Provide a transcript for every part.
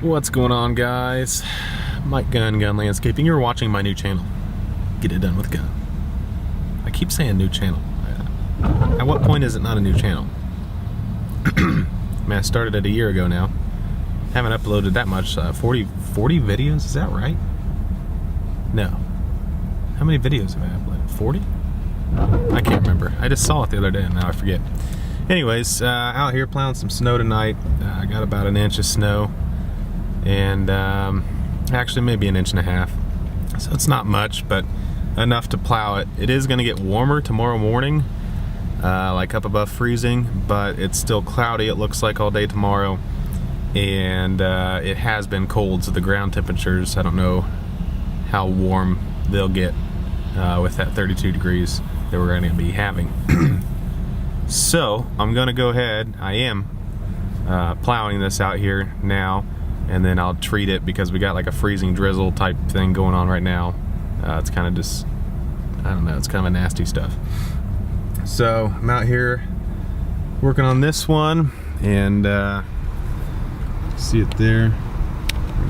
What's going on, guys? Mike Gunn Landscaping. You're watching my new channel. Get it done with Gunn. I keep saying new channel. At what point is it not a new channel? Man, I started it a year ago now. Haven't uploaded that much. 40 videos, is that right? No. How many videos have I uploaded? 40? I can't remember. I just saw it the other day and now I forget. Anyways, out here plowing some snow tonight. I got about an inch of snow. And actually maybe an inch and a half. So it's not much, but enough to plow it. It is going to get warmer tomorrow morning, like up above freezing, but it's still cloudy, it looks like, all day tomorrow. And it has been cold, so the ground temperatures, I don't know how warm they'll get with that 32 degrees that we're going to be having. So I'm going to go ahead, I am plowing this out here now, and then I'll treat it because we got like a freezing drizzle type thing going on right now. It's kind of just, I don't know, it's kind of a nasty stuff. So I'm out here working on this one, and see it there.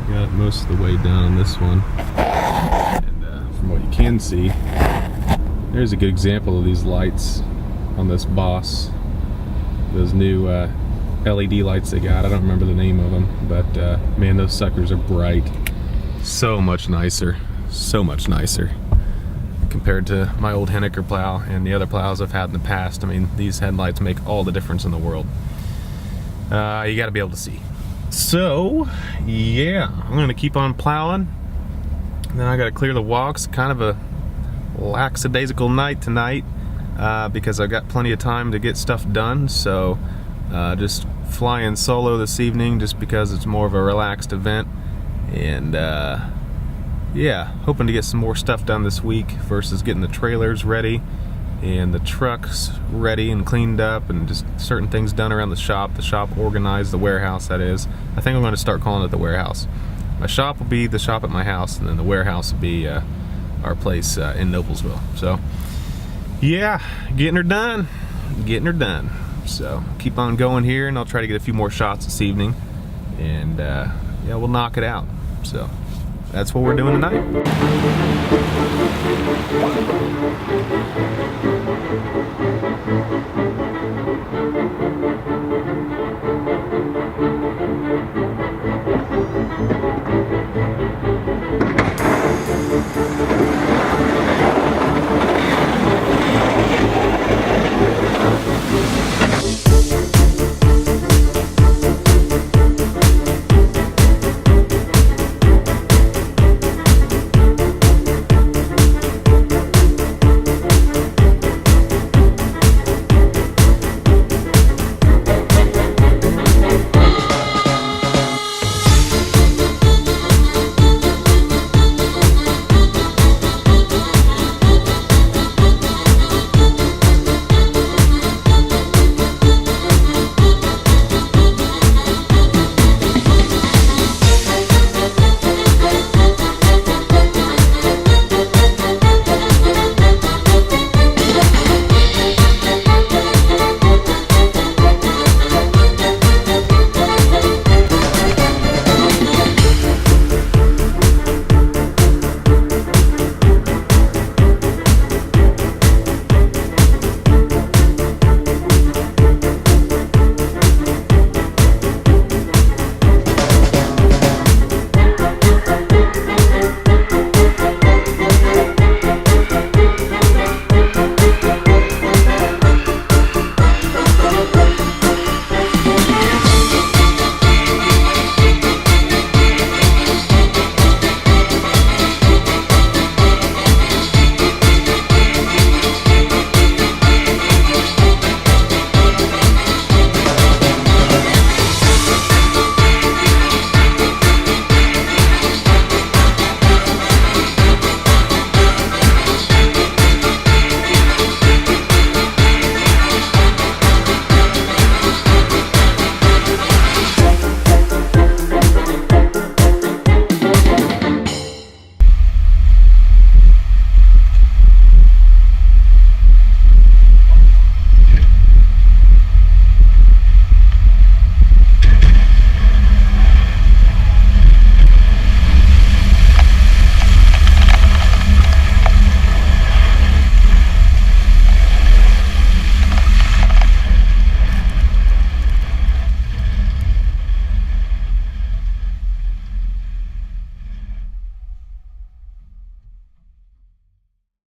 We got it most of the way down on this one. And from what you can see, there's a good example of these lights on this Boss. Those new LED lights they got. I don't remember the name of them, but man, those suckers are bright. So much nicer compared to my old Henniker plow and the other plows I've had in the past. I mean, these headlights make all the difference in the world. You got to be able to see. So yeah, I'm gonna keep on plowing. Then I got to clear the walks. Kind of a lackadaisical night tonight because I've got plenty of time to get stuff done. So just flying solo this evening just because it's more of a relaxed event, and yeah, hoping to get some more stuff done this week versus getting the trailers ready and the trucks ready and cleaned up, and just certain things done around the shop organized, the warehouse, that is. I think I'm going to start calling it the warehouse. My shop will be the shop at my house, and then the warehouse will be our place in Noblesville. So yeah, getting her done. So keep on going here, and I'll try to get a few more shots this evening, and yeah, we'll knock it out. So that's what we're doing tonight.